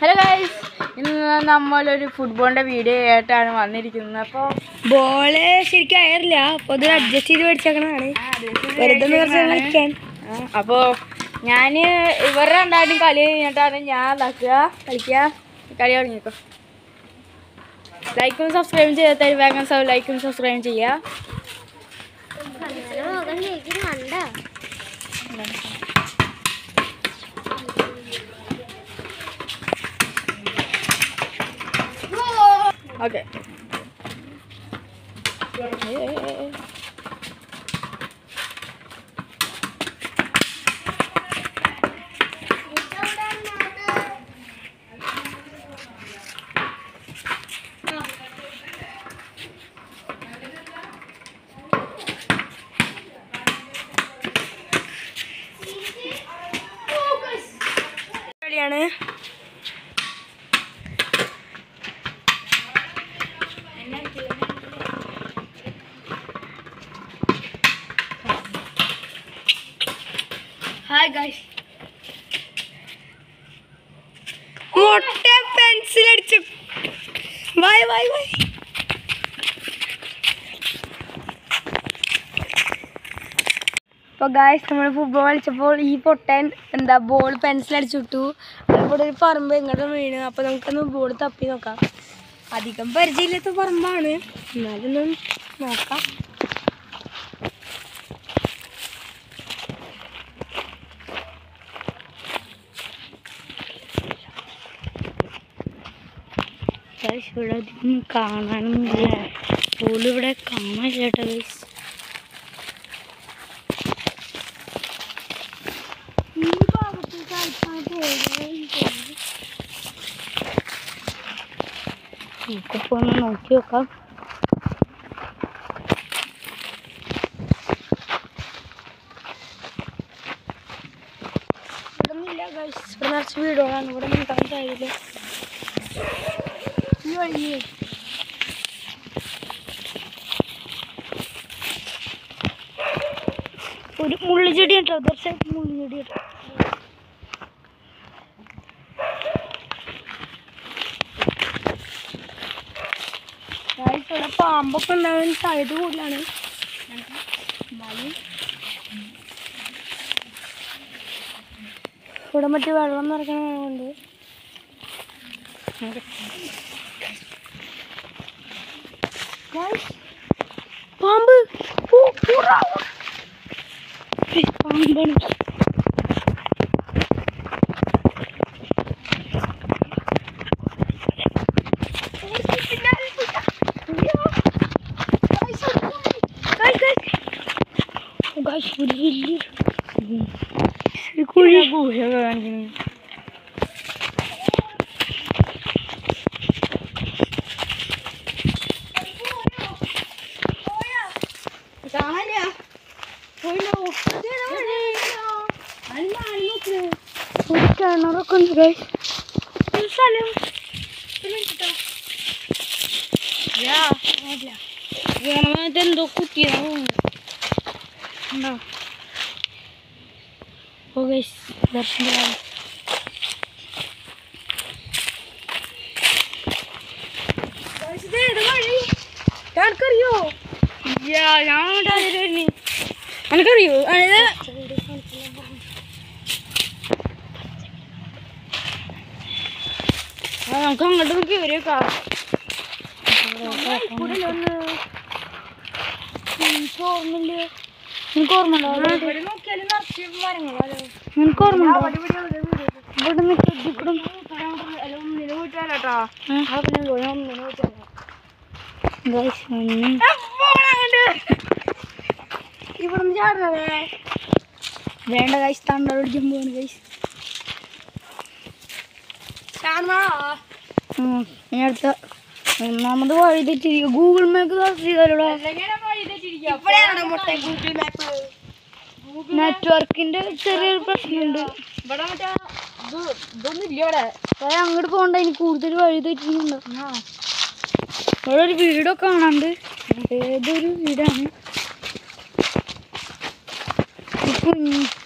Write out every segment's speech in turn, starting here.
Hello guys, ഇന്ന് നമ്മളൊരു ഫുട്ബോളിൻ്റെ video ആയിട്ടാണ് വന്നിരിക്കുന്നത്. അപ്പോൾ ബോള് ശരിക്കും അയറില്ല, അപ്പോൾ അത് അഡ്ജസ്റ്റ് ചെയ്ത് മേടിച്ചേക്കണതാണ്. അപ്പോൾ ഞാൻ ഇവരുടെ രണ്ടായിട്ടും കളി കഴിഞ്ഞിട്ടാണ് ഞാൻ കളിക്കുക. കളി തുടങ്ങിക്കോ. ലൈക്കും സബ്സ്ക്രൈബും ചെയ്യാത്ത വേഗം ലൈക്കും സബ്സ്ക്രൈബും ചെയ്യുക. ഓക്കെ, കളിയാണ്. ഹായ് ഗൈസ്, മുട്ട പെൻസിൽ അടിച്ചു. Bye bye bye. അപ്പോൾ ഗൈസ്, നമ്മൾ ഫുട്ബോൾ കളിച്ചപ്പോൾ ഈ പൊട്ടൻ ബോൾ പെൻസിൽ അടിച്ചിട്ടു. ഇവിടെ ഒരു പറമ്പ് ഇങ്ങോട്ട് വീണ്. അപ്പോൾ നമുക്കൊന്ന് ബോൾ തപ്പി നോക്കാം. അധികം പരിചയമില്ലാത്ത പറമ്പാണ്, എന്നാലൊന്നും നോക്കാം. ഇവിടെ അധികം കാണാനൊന്നുമില്ല, ബോൾ ഇവിടെ കാണാനില്ല കേട്ടോ ഗൈസ്. നമുക്കിപ്പോൾ ഒന്ന് നോക്കി നോക്കാം. ഇവിടെ ഒന്നുമില്ല ഗൈസ്, ഇവിടെ നിറച്ച് വീടുകളാണ്. ഇവിടെ നിൽക്കാൻ കഴിയില്ല. ഈ വഴിയേ ഒരു മുള്ളുചെടി കേട്ടോ, തീർച്ചയായിട്ടും മുള്ളുചെടി കേട്ടോ. ഇവിടെ പാമ്പൊക്കെ ഉണ്ടാവാൻ സാധ്യത കൂടുതലാണ്. ഇവിടെ മറ്റേ വെള്ളം നിറയ്ക്കണമുണ്ട്. പാമ്പ് പാമ്പാണ്. കിണറൊക്കെ ഉണ്ട് ഗൈസ്. സ്ഥലം എന്തോ കുത്തിയോ ഗൈസ്. ദർശനം എനിക്കറിയോ, എനിക്കറിയോ നമുക്ക് അങ്ങോട്ട് നോക്കി വരേക്കാം. ഓർമ്മയില്ല, എനിക്ക് ഓർമ്മ ഉണ്ടോ? എനിക്ക് ഓർമ്മ ഉണ്ടോ? ഇവിടെ ഇവിടെ ചാടുന്നത് വേണ്ട ഗൈസ്, തണ്ട പിടിക്കാൻ പോവാണ് ഗൈസ്. അടുത്ത ഒന്നാമത് വഴി തെറ്റിരിക്കുക. ഗൂഗിൾ മാപ്പ് സെർച്ച് ചെയ്താലോ? നെറ്റ്വർക്കിന്റെ ചെറിയൊരു പ്രശ്നമുണ്ട്. അങ്ങോട്ട് പോകണ്ട, എനിക്ക് കൂടുതൽ വഴി തെറ്റിക്കുന്നുണ്ട്. ഇവിടെ ഒരു വീടൊക്കെ കാണാണ്ട്. ഏതൊരു വീടാണ്?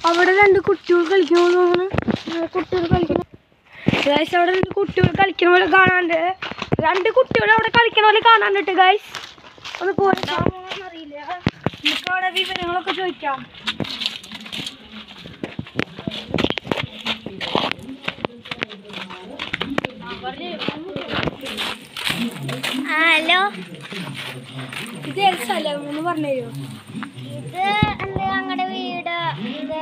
അവിടെ രണ്ട് കുട്ടികൾ കളിക്കുന്നു. കുട്ടികൾ കളിക്കുന്നു. ഗൈസ് അവിടെ രണ്ട് കുട്ടികൾ കളിക്കണ പോലെ കാണാണ്ട്. 2 കുട്ടികൾ അവിടെ കളിക്കണ പോലെ കാണാണ്ട് ഗൈസ്. ഒന്ന് പോറിയില്ല. നമുക്ക് അവിടെ വിവരങ്ങളൊക്കെ ചോദിക്കാം. ഹലോ, ഇത് ഏത് സ്ഥലം ഒന്ന് പറഞ്ഞു തരുമോ? ഇത് ഞങ്ങളുടെ വീട്, ഇത്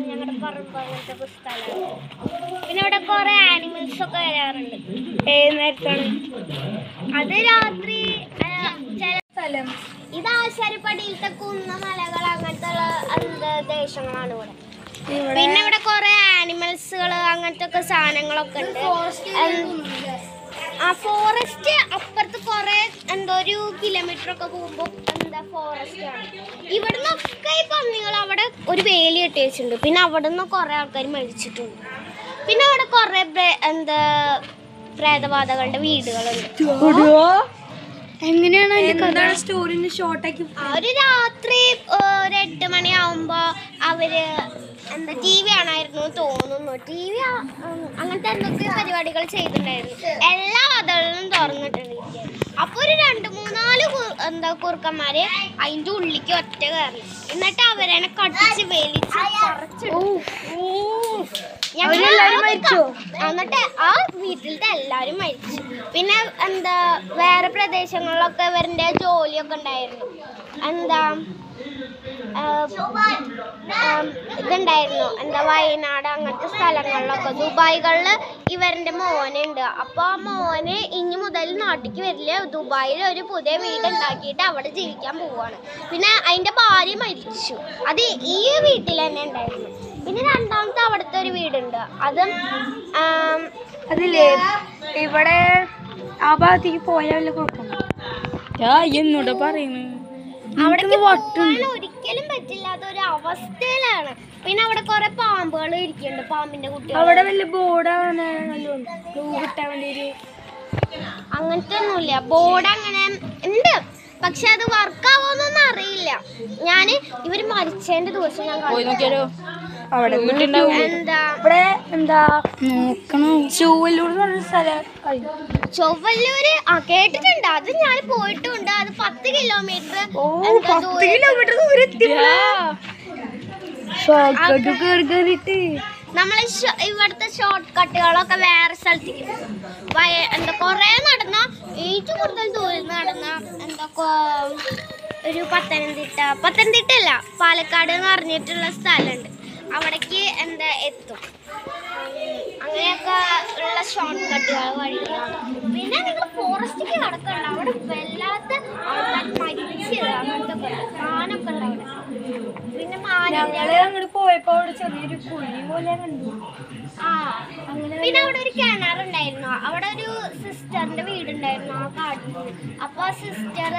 ഞങ്ങളുടെ പറമ്പ്, അങ്ങനത്തെ സ്ഥലമാണ്. പിന്നെ ഇവിടെ കുറെ ആനിമൽസ് ഒക്കെ വരാറുണ്ട്. ഏത് നേരത്താണ്? അത് രാത്രി ചില സ്ഥലം ഇത് ആശാരിപ്പടിയിലത്തെ കുന്ന മലകൾ അങ്ങനത്തെ ദേശങ്ങളാണ് ഇവിടെ. പിന്നെ ഇവിടെ കുറെ ആനിമൽസുകൾ അങ്ങനത്തെ ഒക്കെ സാധനങ്ങളൊക്കെ ഉണ്ട്. ആ ഫോറസ്റ്റ് അപ്പുറത്ത് കുറെ ഒരു കിലോമീറ്റർ ഒക്കെ പോകുമ്പോൾ ഫോറസ്റ്റ് ആണ്. ഇവിടുന്നൊക്കെ ഈ പന്നികൾ അവിടെ ഒരു വേലി കെട്ടി വെച്ചിട്ടുണ്ട്. പിന്നെ അവിടെ നിന്ന് കുറെ ആൾക്കാർ മരിച്ചിട്ടുണ്ട്. പിന്നെ അവിടെ കുറെ പ്രേതബാധകളുടെ വീടുകളുണ്ട്. എങ്ങനെയാണ് സ്റ്റോറിന് ഷോർട്ടാക്കി? ഒരു രാത്രി ഒരു 8 മണിയാവുമ്പോ അവര് TV കാണായിരുന്നു തോന്നുന്നു. TV അങ്ങനത്തെ എന്തൊക്കെ പരിപാടികൾ ചെയ്തിട്ടുണ്ടായിരുന്നു. എല്ലാ വാതിലുകളും തുറന്നിട്ടുണ്ട്. അപ്പൊ ഒരു 2-3-4 കുറുക്കന്മാര് അതിന്റെ ഉള്ളിലേക്ക് ഒറ്റ കയറി. എന്നിട്ട് അവരെ കടിച്ച് വലിച്ച് എന്നിട്ട് ആ വീട്ടിലത്തെ എല്ലാരും മരിച്ചു. പിന്നെ വേറെ പ്രദേശങ്ങളിലൊക്കെ ഇവരുടെ ജോലിയൊക്കെ ഉണ്ടായിരുന്നു. ഇതുണ്ടായിരുന്നു വയനാട് അങ്ങനത്തെ സ്ഥലങ്ങളിലൊക്കെ. ദുബായികളിൽ ഇവരുടെ മോനുണ്ട്. അപ്പൊ ആ മോന് ഇനി മുതൽ നാട്ടിലേക്ക് വരില്ല. ദുബായിൽ ഒരു പുതിയ വീട് ഉണ്ടാക്കിയിട്ട് അവിടെ ജീവിക്കാൻ പോവാണ്. പിന്നെ അതിന്റെ ഭാര്യ മരിച്ചു. അത് ഈ വീട്ടിൽ തന്നെ ഉണ്ടായിരുന്നു. പിന്നെ രണ്ടാമത്തെ അവിടുത്തെ ഒരു വീടുണ്ട്. അതില്ലേ ഇവിടെ ആ ഭാഗത്തേക്ക് പോയാൽ എന്നോട് പറയുന്നു. അവിടെ ഒരിക്കലും പറ്റില്ലാത്ത ഒരു അവസ്ഥയിലാണ്. പിന്നെ അവിടെ കുറെ പാമ്പുകൾ ഇരിക്കുന്നുണ്ട്, പാമ്പിന്റെ കുട്ടികൾ. അവിടെ വല്ല ബോർഡാണ് അങ്ങനത്തെ ഒന്നുമില്ല. ബോർഡ് അങ്ങനെ ഉണ്ട്, പക്ഷെ അത് വർക്ക് ആവോന്നൊന്നും അറിയില്ല. ഇവര് മരിച്ചതിന്റെ ദിവസം ഞാൻ അവിടെ ചൊവ്വല്ലൂര് കേട്ടിട്ടുണ്ട്. അത് ഞാൻ പോയിട്ടുണ്ട്. അത് 10 കിലോമീറ്റർ നമ്മള് ഇവിടുത്തെ ഷോർട്ട് കട്ടുകളൊക്കെ വേറെ സ്ഥലത്തേക്ക് കൊറേ നടന്ന ഏറ്റവും കൂടുതൽ ദൂരം നടന്ന ഒരു പത്തനംതിട്ട അല്ല, പാലക്കാട് എന്ന് പറഞ്ഞിട്ടുള്ള സ്ഥലമുണ്ട്. അവിടേക്ക് എത്തും. അങ്ങനെയൊക്കെ ഉള്ള ഷോർട്ട് കട്ടുകൾ വഴികളാണ്. പിന്നെ നിങ്ങൾ ഫോറസ്റ്റിലേക്ക് നടക്കണ്ട. അവിടെ വല്ലാത്ത ആൾക്കാർ മരിച്ചത് അങ്ങനത്തെ മാനൊക്കെ ഉണ്ട് അവിടെ. പിന്നെ അങ്ങോട്ട് പോയപ്പോ അവിടെ ചെറിയൊരു കുഴി പോലെ കണ്ടു. പിന്നെ അവിടെ ഒരു കിണറുണ്ടായിരുന്നു. അവിടെ ഒരു സിസ്റ്ററിന്റെ വീടുണ്ടായിരുന്നു ആ കാട്ടിൽ. അപ്പൊ ആ സിസ്റ്റർ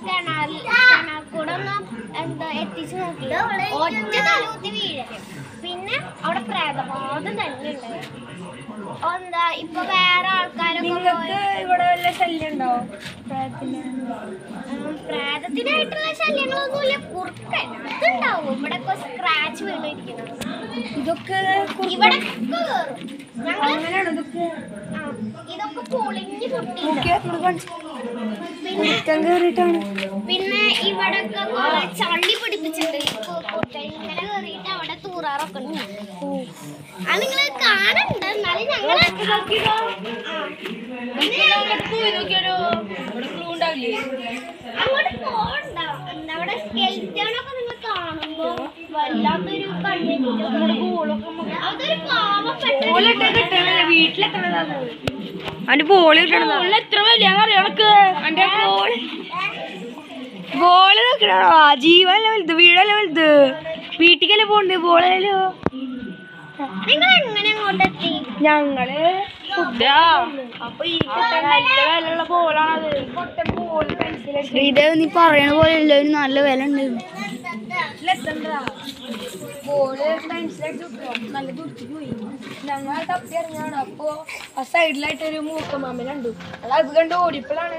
കിണർ കൂടെ ഒന്ന് എത്തിച്ചു നോക്കി. ഒറ്റ തലകുത്തി വീഴല്. പിന്നെ അവിടെ പ്രേതബാധ തന്നെ ഉണ്ടായിരുന്നു. ഇപ്പൊ വേറെ ആൾക്കാരൊക്കെ ഇവിടെ വല്ല ശല്യം ഉണ്ടോ? പ്രേതത്തിനായിട്ടുള്ള ശല്യങ്ങളൊന്നുമില്ല. കുറുക്കൻ അതുണ്ടാവും. ഇവിടെ സ്ക്രാച്ച് വീണിരിക്കുന്നത്. ഇതൊക്കെ ഇവിടെ ഇതൊക്കെ പൊളിഞ്ഞ് പിന്നെ ഇവിടെ ചള്ളി പിടിപ്പിച്ചിട്ടുണ്ട്. ഇങ്ങനെ കേറിയിട്ട് അവിടെ തൂറാറൊക്കെ ഉണ്ട്. അത് നിങ്ങൾ കാണണ്ട. എന്നാലും ഞങ്ങള് അങ്ങോട്ട് പോകണ്ട. അവിടെ സ്കെൽറ്റണൊക്കെ നിങ്ങൾ കാണുമ്പോ വല്ലാത്തൊരു അതൊരു പാവപ്പെട്ട അവന്റെ ബോള് കിട്ടണ എത്ര വലിയ അറിയണക്ക്. അവന്റെ ബോള് നോക്കണോ? ജീവനല്ല വലുത്, വീടല്ല വലുത്. വീട്ടിക്കല്ലേ പോണ്ട്. ബോളല്ലോ നിങ്ങൾ എങ്ങനെ അങ്ങോട്ട് എത്തി? ഞങ്ങള് അപ്പൊ ഈ നല്ല വിലയുള്ള ബോളാണത്. ശ്രീദേവ് നീ പറയണ പോലെ എല്ലാവരും നല്ല വില ഉണ്ട്. ബോള് പെൻസിലടിച്ചു നല്ല ദൂരത്തേക്ക് പോയി. ഞങ്ങൾ തപ്പി ഇറങ്ങിയാണ്. അപ്പൊ ആ സൈഡിലായിട്ടൊരു മൂക്കമാമ കണ്ടു. അത് കണ്ട് ഓടിയപ്പോഴാണ്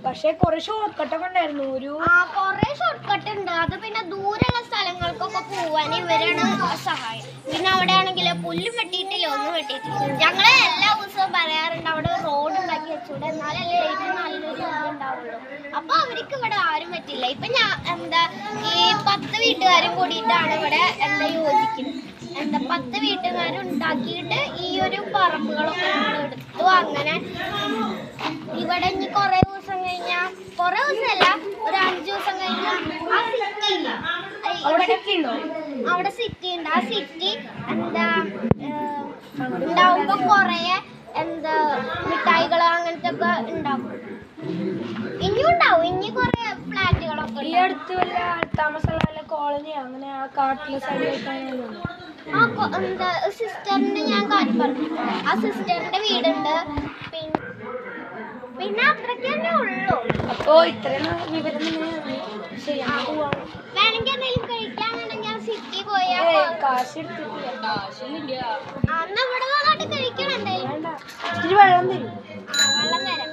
പക്ഷെ കൊറേ ഷോർട്ട് കട്ടൊക്കെ ഉണ്ടായിരുന്നു. കൊറേ ഷോർട്ട് കട്ട് ഉണ്ട്. അത് പിന്നെ ദൂരെയുള്ള സ്ഥലങ്ങൾക്കൊക്കെ പോവാൻ ഇവരാണ് സഹായം. പിന്നെ അവിടെ ആണെങ്കിൽ പുല്ലും വെട്ടിയിട്ടില്ല, ഒന്നും വെട്ടിയിട്ടില്ല. ഞങ്ങള് എല്ലാ ദിവസവും പറയാറുണ്ട് അവിടെ റോഡ് ഉണ്ടാക്കി വെച്ചൂടെ, എന്നാലല്ലേ ഏറ്റവും നല്ലൊരു ഇത് ഉണ്ടാവുള്ളൂ. അപ്പൊ അവർക്ക് ഇവിടെ ആരും പറ്റില്ല. ഇപ്പൊ ഈ 10 വീട്ടുകാരും കൂടിയിട്ടാണ് ഇവിടെ യോജിക്കുന്നത്. 10 വീട്ടുകാരും ഉണ്ടാക്കിയിട്ട് ഈ ഒരു പറമ്പുകളൊക്കെ നമ്മൾ എടുത്തു. അങ്ങനെ ഇവിടെ ഇനി കൊറേ ദിവസം കഴിഞ്ഞാൽ, കൊറേ ദിവസമല്ല, ഒരു 5 ദിവസം കഴിഞ്ഞാൽ ആ സിറ്റി ഇല്ല, അവിടെ സിറ്റി ഉണ്ട്. ആ സിറ്റി ഉണ്ടാവുമ്പോ കൊറേ മിഠായികള് അങ്ങനത്തെ ഒക്കെ ഉണ്ടാവും. ഇനിയും ഉണ്ടാവും. ഇനി കൊറേ ഫ്ലാറ്റുകളൊക്കെ ഈ അടുത്ത് വല്ല താമസമുള്ള കോളനി അങ്ങനെ ആ കാട്ടിലെ സൈഡിലേക്കാണ്. സിസ്റ്ററിന്റെ ഞാൻ കാര്യം പറഞ്ഞു. ആ സിസ്റ്ററിന്റെ വീടുണ്ട്. പിന്നെ അത്രയ്ക്ക് തന്നെ ഉള്ളൂ. അപ്പോ ഇത്രയും വിവരം വേണമെങ്കിൽ എന്തെങ്കിലും കഴിക്കാന്നുണ്ടെങ്കിൽ സിറ്റി പോയാൽ കാശ് എടുത്തിട്ടില്ല. കാശൊന്നുമില്ല. അന്ന് ഇവിടെ വന്നിട്ട് കഴിക്കണം. എന്തായാലും ഇത്തിരി വെള്ളം തരും. വെള്ളം തരാം.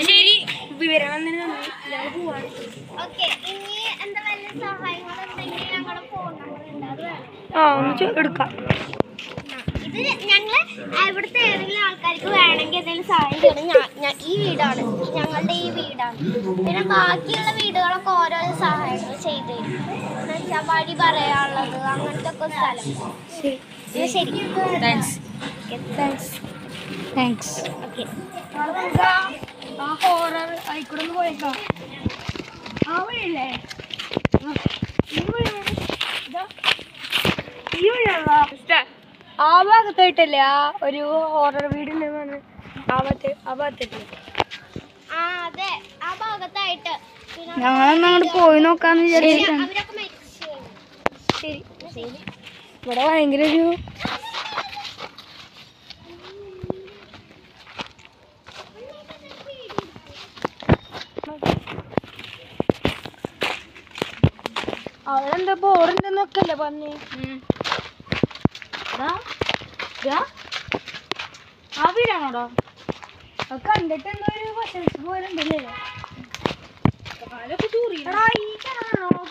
ശരി, വിവരം പോവാണ്. ഓക്കെ, ഇനി എന്താ വല്ല സഹായങ്ങളുണ്ടെങ്കിൽ ഞങ്ങളുടെ ഫോൺ നമ്പർ ഉണ്ട്, അത് വേണം. ഒന്ന് എടുക്കാം. ഇത് ഞങ്ങള് ഇവിടുത്തെ ഏതെങ്കിലും ആൾക്കാർക്ക് വേണമെങ്കിൽ എന്തെങ്കിലും സഹായം ചെയ്യണം. ഈ വീടാണ്, ഞങ്ങളുടെ ഈ വീടാണ്. പിന്നെ ബാക്കിയുള്ള വീടുകളൊക്കെ ഓരോരോ സഹായങ്ങൾ ചെയ്തു തരും. എന്ന് വെച്ചാൽ വഴി പറയാനുള്ളത്, അങ്ങനത്തെ ഒക്കെ സ്ഥലം. ശരി, താങ്ക്സ്. ഓക്കെ. ആ ഹോറർ ആയിക്കൂടെ ഒന്ന് പോയേക്കാം. ആ വഴിയല്ലേ? ഈ വഴിയാണോ? ആ ഭാഗത്തായിട്ടല്ലേ ആ ഒരു ഹോറർ വീടുണ്ടെന്നാണ്. ആ ഭാഗത്തായിട്ട്. അതെ, ആ ഭാഗത്തായിട്ട്. ഞങ്ങളൊന്നും അങ്ങോട്ട് പോയി നോക്കാന്ന് വിചാരിച്ചു. അവരൊക്കെ മരിച്ചു. ശരി. ഇവിടെ ഭയങ്കര ഒരു അവരെന്താ ബോറുണ്ടെന്നൊക്കെ അല്ലേ പറഞ്ഞേ? ആ വീടാണോടോ? കണ്ടിട്ട് എന്തോ ഒരു വശംസ് പോലെ ഉണ്ടല്ലേ?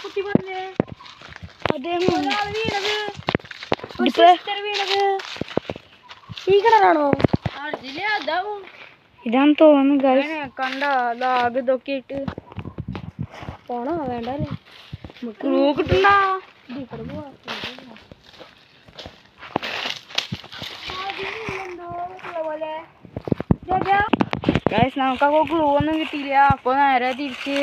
കുട്ടി പറഞ്ഞേ അതേ വീണത് ഈ കിണറാണോ? ഇതാന്ന് തോന്നുന്നു. കണ്ട ഇതൊക്കെ ഇട്ട് പോണോ വേണ്ടല്ലേ? കിട്ടണ്ട. നമുക്കൊക്കെ ക്ലൂ ഒന്നും കിട്ടിയില്ല. അപ്പൊ നേരെ തിരിച്ച്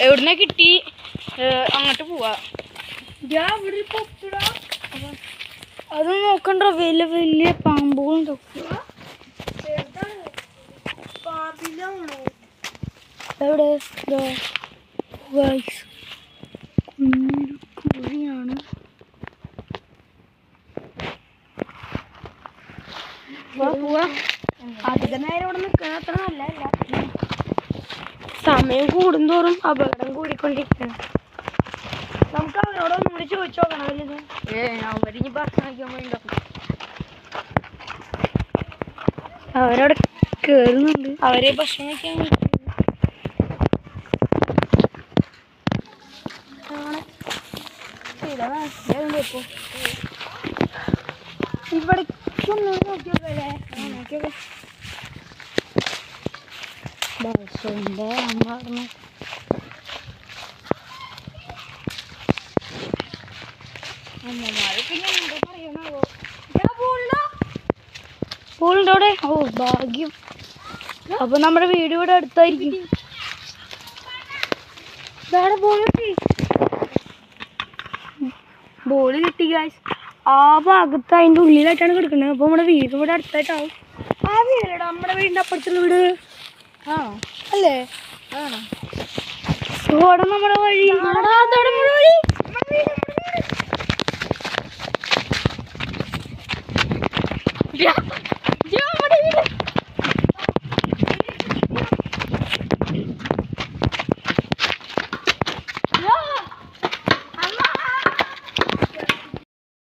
എവിടുന്ന കിട്ടി അങ്ങോട്ട് പോവാ. അത് നോക്കണ്ട, വലിയ വലിയ പാമ്പുകളും എവിടെ കുഴിയാണ്. അധികം നേരം ഇവിടെ നിൽക്കണ അത്ര നല്ലതല്ല. സമയം കൂടുന്തോറും അപകടം കൂടിക്കൊണ്ടിരിക്കണം. നമുക്ക് അവരോട് ഒന്നുകൂടി ചോദിച്ചു നോക്കണം. വലുത് അവരിനി ഭക്ഷണം കഴിക്കാൻ വേണ്ടി അവരവിടെ കേറുന്നുണ്ട്. അവരെ ഭക്ഷണം കഴിക്കാൻ ഇവിടെ നോക്കിയോക്കല്ലേ? നോക്കിയോക്കെ ബസ്സുണ്ട്. അമ്മ അമ്മമാര് പിന്നെ എന്താ പറയണോ? പൂളുണ്ടോ അവിടെ? ഓ ഭാഗ്യം. അപ്പൊ നമ്മുടെ വീട് ഇവിടെ അടുത്തായിരിക്കും. ബോള് കിട്ടി ഗായ്സ്. ആ ഭാഗത്ത് അതിൻ്റെ ഉള്ളിലായിട്ടാണ് കിടക്കുന്നത്. അപ്പോൾ നമ്മുടെ വീട് ഇവിടെ അടുത്തായിട്ടാവും. ആ വീടടാ നമ്മുടെ വീടിൻ്റെ അപ്പുറത്തുള്ള വീട്. ആ അല്ലേ? ആണോ? നമ്മുടെ വഴി വഴി